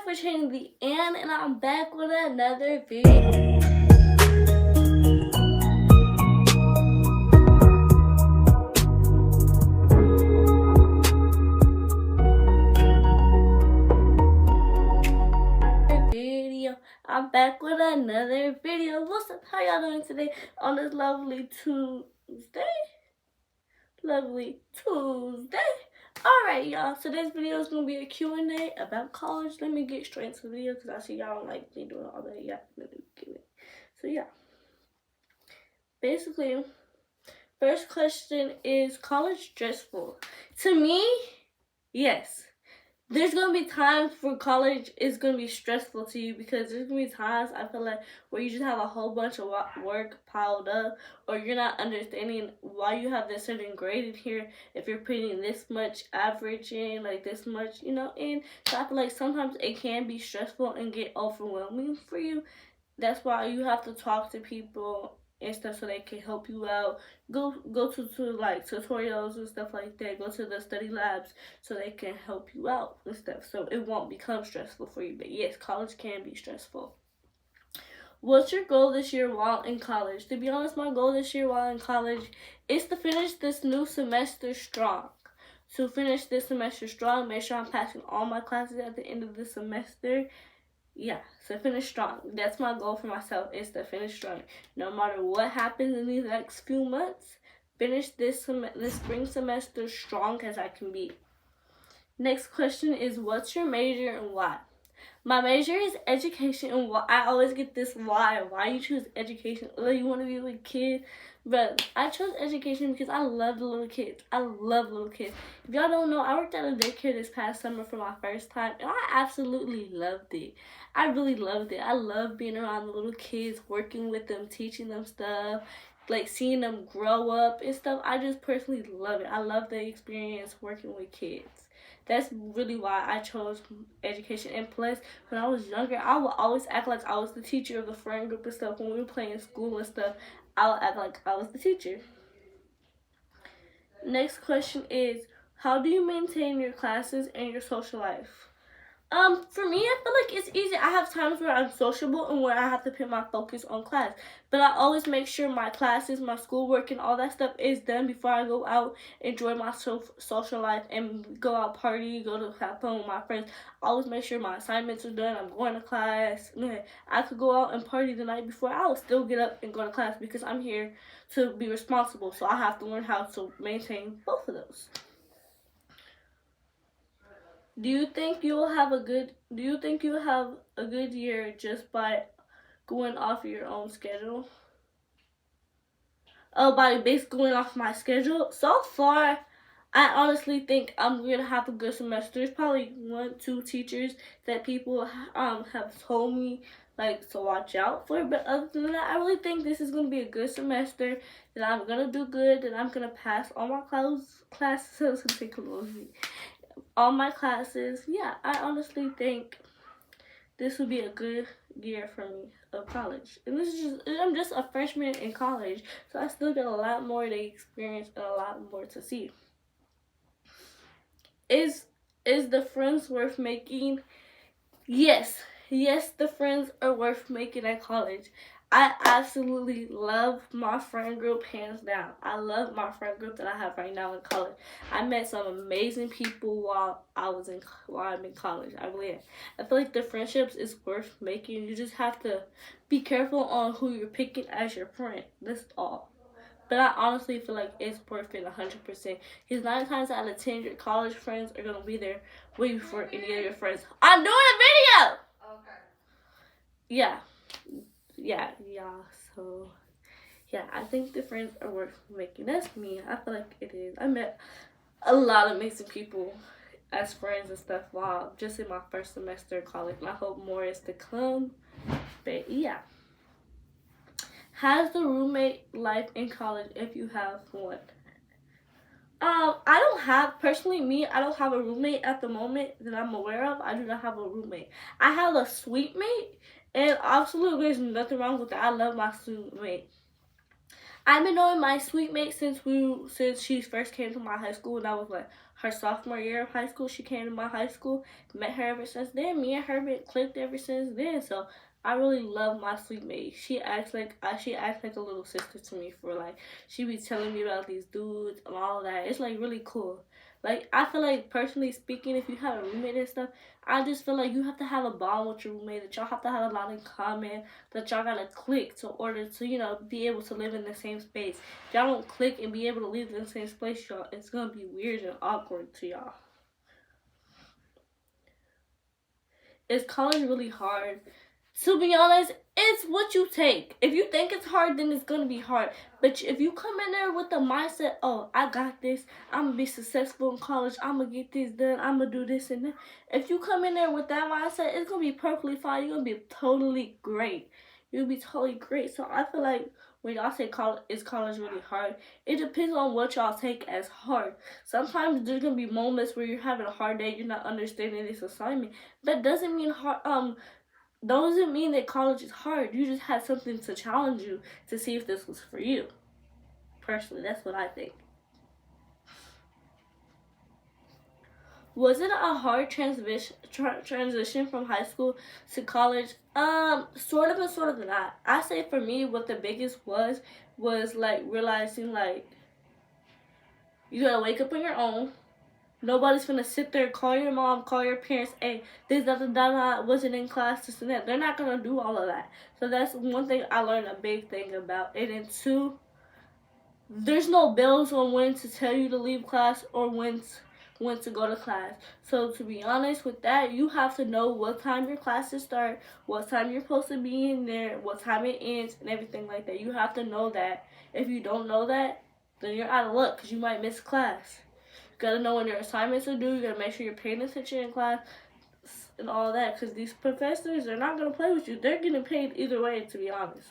for changing the and I'm back with another video. I'm back with another video. What's up? How y'all doing today on this lovely Tuesday? Alright, y'all. So this video is going to be a Q&A about college. Let me get straight into the video because I see y'all don't like me doing all that. Yeah, let me get it. So yeah. Basically, first question is college stressful? To me, yes. There's going to be times for college is going to be stressful to you because there's going to be times I feel like where you just have a whole bunch of work piled up, or you're not understanding why you have this certain grade in here if you're putting this much average in, like this much, in. So I feel like sometimes it can be stressful and get overwhelming for you. That's why you have to talk to people and stuff so they can help you out. Go to like tutorials and stuff like that. Go to the study labs so they can help you out and stuff so it won't become stressful for you. But yes, college can be stressful. What's your goal this year while in college? To be honest, my goal this year while in college is to finish this new semester strong. To finish this semester strong, make sure I'm passing all my classes at the end of the semester. Yeah, so finish strong. That's my goal for myself, is to finish strong. No matter what happens in these next few months, finish this spring semester strong as I can be. Next question is, what's your major and why? My major is education, and I always get this why you choose education. Oh, you want to be with kids? But I chose education because I love the little kids. I love little kids. If y'all don't know, I worked at a daycare this past summer for my first time, and I absolutely loved it. I really loved it. I love being around the little kids, working with them, teaching them stuff, like seeing them grow up and stuff. I just personally love it. I love the experience working with kids. That's really why I chose education. And plus, when I was younger, I would always act like I was the teacher of the friend group and stuff. When we were playing school and stuff, I would act like I was the teacher. Next question is, how do you maintain your classes and your social life? For me, I feel like it's easy. I have times where I'm sociable and where I have to put my focus on class. But I always make sure my classes, my schoolwork, and all that stuff is done before I go out, enjoy my social life, and go out party, go to have fun with my friends. I always make sure my assignments are done. I'm going to class. I could go out and party the night before. I will still get up and go to class because I'm here to be responsible. So I have to learn how to maintain both of those. Do you think you'll have a good year just by going off your own schedule? By basically going off my schedule? So far, I honestly think I'm gonna have a good semester. There's probably 1-2 teachers that people have told me like to watch out for, but other than that, I really think this is gonna be a good semester. That I'm gonna do good. That I'm gonna pass all my classes. All my classes. Yeah, I honestly think this would be a good year for me of college. And I'm just a freshman in college, so I still got a lot more to experience and a lot more to see. Is the friends worth making? Yes, the friends are worth making at college. I absolutely love my friend group, hands down. I love my friend group that I have right now in college. I met some amazing people while I'm in college. I really am. I feel like the friendships is worth making. You just have to be careful on who you're picking as your friend. That's all. But I honestly feel like it's worth it 100%. Because 9 times out of 10, your college friends are gonna be there waiting for any of your friends. I'm doing a video. Okay. Yeah. So, yeah, I think the friends are worth making. That's me. I feel like it is. I met a lot of amazing people as friends and stuff while just in my first semester of college. And I hope more is to come. But, yeah. How's the roommate life in college if you have one? I don't have a roommate at the moment that I'm aware of. I do not have a roommate. I have a suite mate, and absolutely there's nothing wrong with that. I love my suite mate. I've been knowing my suite mate since she first came to my high school, and I was like her sophomore year of high school. She came to my high school, met her ever since then. Me and her been clicked ever since then. So I really love my sweet mate. She acts like a little sister to me. For like, she be telling me about these dudes and all that. It's like really cool. Like, I feel like, personally speaking, if you have a roommate and stuff, I just feel like you have to have a bond with your roommate, that y'all have to have a lot in common, that y'all gotta click to order to, you know, be able to live in the same space. If y'all don't click and be able to live in the same space, y'all, it's gonna be weird and awkward to y'all. Is college really hard? To be honest, it's what you take. If you think it's hard, then it's gonna be hard. But if you come in there with the mindset, oh, I got this, I'm gonna be successful in college, I'm gonna get this done, I'm gonna do this and that. If you come in there with that mindset, it's gonna be perfectly fine. You're gonna be totally great. You'll be totally great. So I feel like when y'all say college, is college really hard? It depends on what y'all take as hard. Sometimes there's gonna be moments where you're having a hard day, you're not understanding this assignment. That doesn't mean doesn't mean that college is hard. You just had something to challenge you to see if this was for you. Personally, that's what I think. Was it a hard transition from high school to college? Sort of and sort of not. I say for me, what the biggest was like realizing like you gotta wake up on your own. Nobody's gonna sit there, call your mom, call your parents, hey, this, that, wasn't in class, this and that. They're not gonna do all of that. So that's one thing I learned a big thing about. And then two, there's no bells on when to tell you to leave class or when to go to class. So to be honest with that, you have to know what time your classes start, what time you're supposed to be in there, what time it ends, and everything like that. You have to know that. If you don't know that, then you're out of luck because you might miss class. You gotta know when your assignments are due. You gotta make sure you're paying attention in class and all that, because these professors, they're not gonna play with you. They're getting paid either way, to be honest.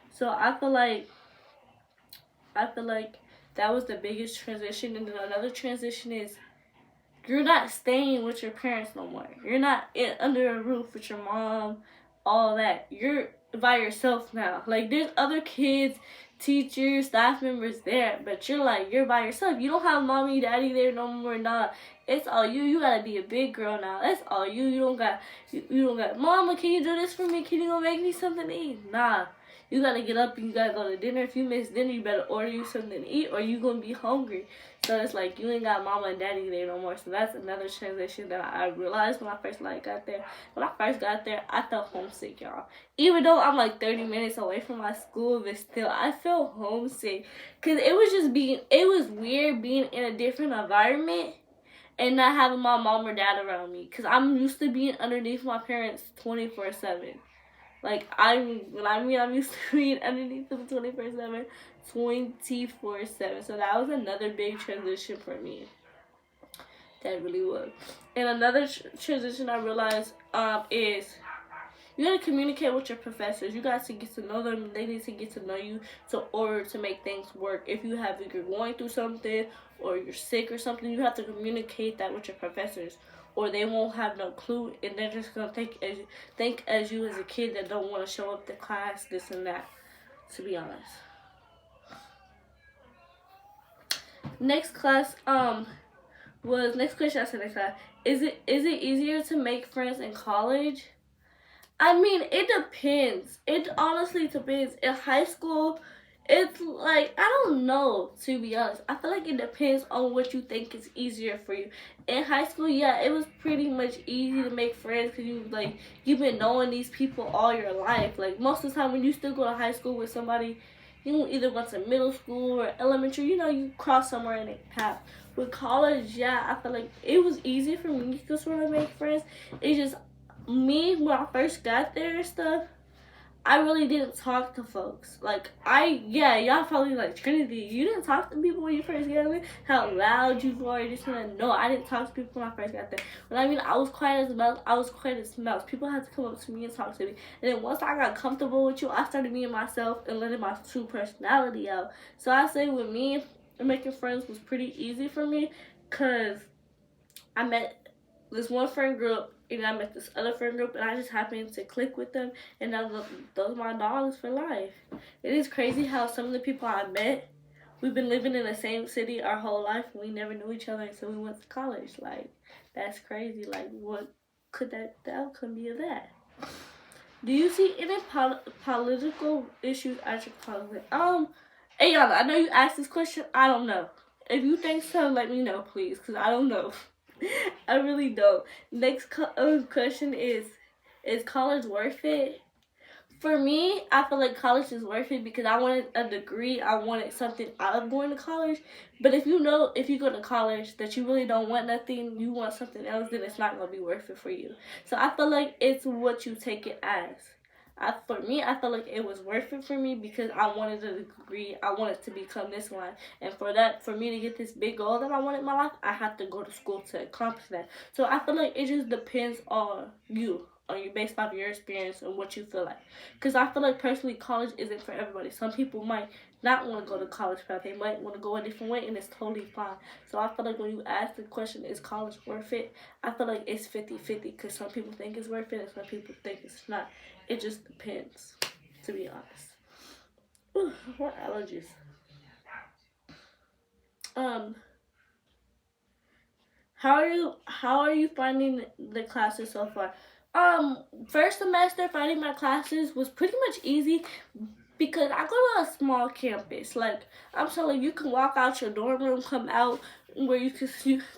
So I feel like that was the biggest transition. And then another transition is you're not staying with your parents no more. You're not under a roof with your mom, all that. You're by yourself now. Like, there's other kids, teachers, staff members there, but you're by yourself. You don't have mommy, daddy there no more. Nah, it's all you. You gotta be a big girl now. That's all you. You don't got mama, can you do this for me? Can you go make me something to eat? Nah. You gotta get up and you gotta go to dinner. If you miss dinner, you better order you something to eat or you gonna be hungry. So it's like you ain't got mama and daddy there no more. So that's another transition that I realized when I first got there. When I first got there, I felt homesick, y'all. Even though I'm like 30 minutes away from my school, but still I felt homesick. Cause it was weird being in a different environment and not having my mom or dad around me. Cause I'm used to being underneath my parents 24/7. Like, I'm used to being underneath them 24/7, 24/7. So that was another big transition for me. That really was. And another transition I realized is you gotta communicate with your professors. You got to get to know them. They need to get to know you in order to make things work. If you're going through something or you're sick or something, you have to communicate that with your professors, or they won't have no clue, and they're just gonna think as you as a kid that don't want to show up to class, this and that. To be honest. Next question I said next class. Is it easier to make friends in college? I mean, it depends. It honestly depends. In high school, it's like, I don't know, to be honest. I feel like it depends on what you think is easier for you. In high school, yeah, it was pretty much easy to make friends because you've been knowing these people all your life. Like, most of the time when you still go to high school with somebody, you either went to middle school or elementary, you cross somewhere in a path. With college, yeah, I feel like it was easy for me to sort of make friends. It's just me, when I first got there and stuff, I really didn't talk to folks. Like, y'all probably like, Trinity, you didn't talk to people when you first got there? How loud you were, just no, I didn't talk to people when I first got there. But I mean, I was quiet as mouse. People had to come up to me and talk to me. And then once I got comfortable with you, I started being myself and letting my true personality out. So I say with me, making friends was pretty easy for me, because I met this one friend group, and I met this other friend group, and I just happened to click with them, and those are my dogs for life. It is crazy how some of the people I met we've been living in the same city our whole life and we never knew each other until we went to college. Like, that's crazy. Like, what could the outcome be of that? Do you see any political issues at your college? Ayana, I know you asked this question. I don't know. If you think so, let me know, please, because I don't know. I really don't. Next question is college worth it? For me, I feel like college is worth it because I wanted a degree. I wanted something out of going to college. But if you know, if you go to college that you really don't want nothing, you want something else, then it's not going to be worth it for you. So I feel like it's what you take it as. For me, I felt like it was worth it for me because I wanted a degree. I wanted to become this one. And for me to get this big goal that I wanted in my life, I have to go to school to accomplish that. So I feel like it just depends on you, based off your experience and what you feel like. Because I feel like personally college isn't for everybody. Some people might not want to go to college path. They might want to go a different way, and it's totally fine. So I feel like when you ask the question, is college worth it? I feel like it's 50-50 because some people think it's worth it and some people think it's not. It just depends, to be honest. Ooh, what allergies? How are you finding the classes so far? First semester finding my classes was pretty much easy because I go to a small campus. Like, I'm telling you, you can walk out your dorm room, come out where you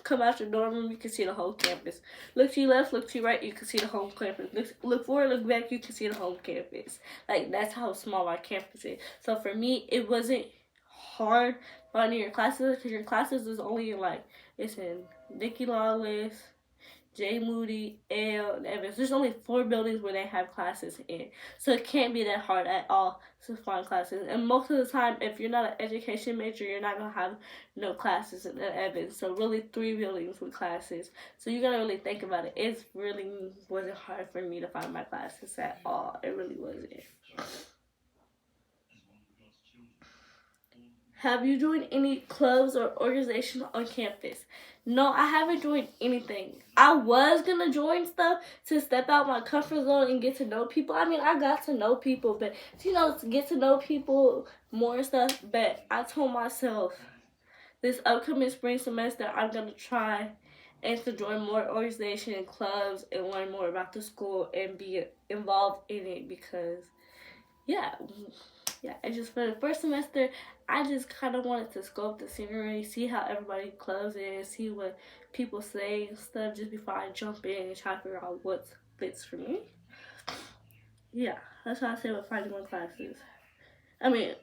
come out your dorm room, you can see the whole campus. Look to your left, look to your right, you can see the whole campus. Look forward, look back, you can see the whole campus. Like, that's how small our campus is. So for me, it wasn't hard finding your classes because your classes is only it's in Nikki Lawless, J. Moody, L, and Evans. There's only 4 buildings where they have classes in. So it can't be that hard at all to find classes. And most of the time, if you're not an education major, you're not going to have no classes in Evans. So really 3 buildings with classes. So you got to really think about it. It really wasn't hard for me to find my classes at all. It really wasn't. Have you joined any clubs or organizations on campus? No, I haven't joined anything. I was going to join stuff to step out my comfort zone and get to know people. I mean, I got to know people, but, to get to know people more and stuff. But I told myself this upcoming spring semester, I'm going to try and to join more organizations and clubs and learn more about the school and be involved in it because, yeah, I just, for the first semester, I just kind of wanted to scope the scenery, see how everybody clubs is, see what people say and stuff just before I jump in and try to figure out what fits for me. Yeah, that's what I say with finding my classes. I mean,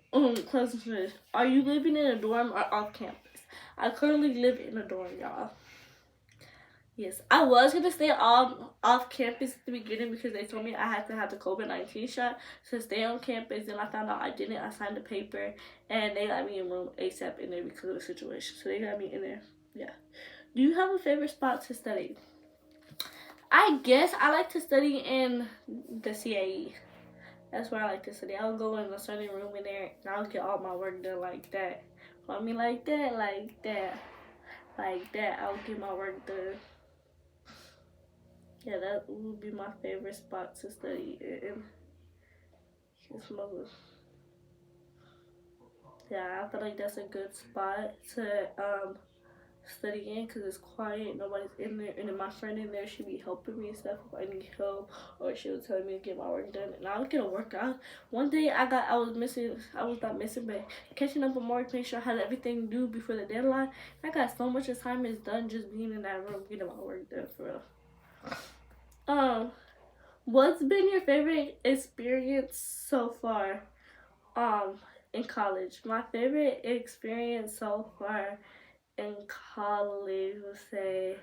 clubs and stuff. Are you living in a dorm or off campus? I currently live in a dorm, y'all. Yes, I was going to stay off campus at the beginning because they told me I had to have the COVID-19 shot to stay on campus. Then I found out I didn't. I signed a paper and they got me in room ASAP in there because of the situation. So they got me in there. Yeah. Do you have a favorite spot to study? I guess I like to study in the CAE. That's where I like to study. I'll go in the study room in there and I'll get all my work done like that. I mean, like that. I'll get my work done. Yeah, that would be my favorite spot to study in. Yeah, I feel like that's a good spot to study in because it's quiet, nobody's in there, and then my friend in there, she be helping me and stuff if I need help, or she was telling me to get my work done, and I'll get a workout. One day I was not missing, but catching up on more, make sure I had everything due before the deadline. I got so much assignments done just being in that room, getting my work done for real. What's been your favorite experience so far in college? My favorite experience so far in college would say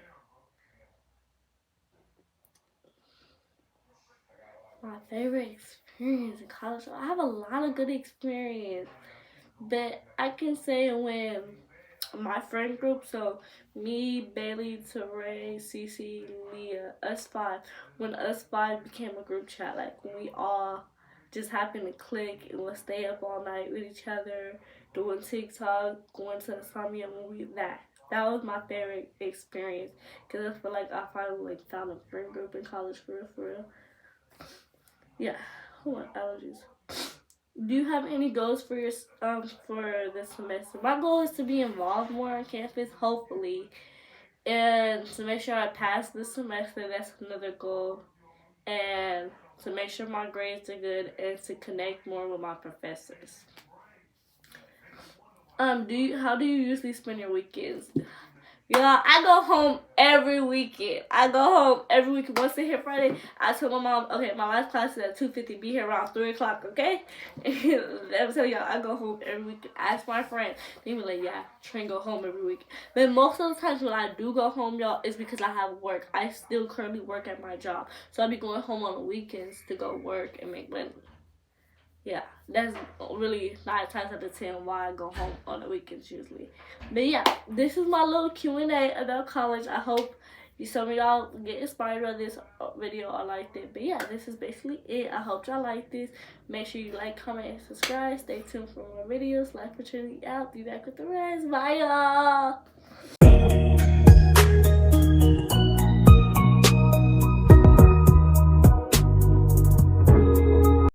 my favorite experience in college. I have a lot of good experience, but I can say when my friend group, so me, Bailey, Teray, Cece, Leah, us 5, when us 5 became a group chat, like when we all just happened to click and would stay up all night with each other, doing TikTok, going to the Samia movie, that was my favorite experience, because I feel like I finally found a friend group in college for real. Yeah, what allergies? do you have any goals for your for this semester? My goal is to be involved more on campus, hopefully, and to make sure I pass this semester. That's another goal, and to make sure my grades are good and to connect more with my professors. How do you usually spend your weekends? Yeah, I go home every weekend. I go home every weekend. Once they hit Friday, I tell my mom, okay, my last class is at 2:50. Be here around 3 o'clock, okay? I'm telling y'all, I go home every weekend. Ask my friends. They be like, yeah, Trey go home every week. But most of the times when I do go home, y'all, it's because I have work. I still currently work at my job. So I be going home on the weekends to go work and make money. Yeah, that's really 9 times out of 10 why I go home on the weekends usually. But yeah, this is my little Q&A about college. I hope some of y'all get inspired by this video or liked it. But yeah, this is basically it. I hope y'all like this. Make sure you like, comment, and subscribe. Stay tuned for more videos. Life Opportunity out. Be back with the rest. Bye, y'all.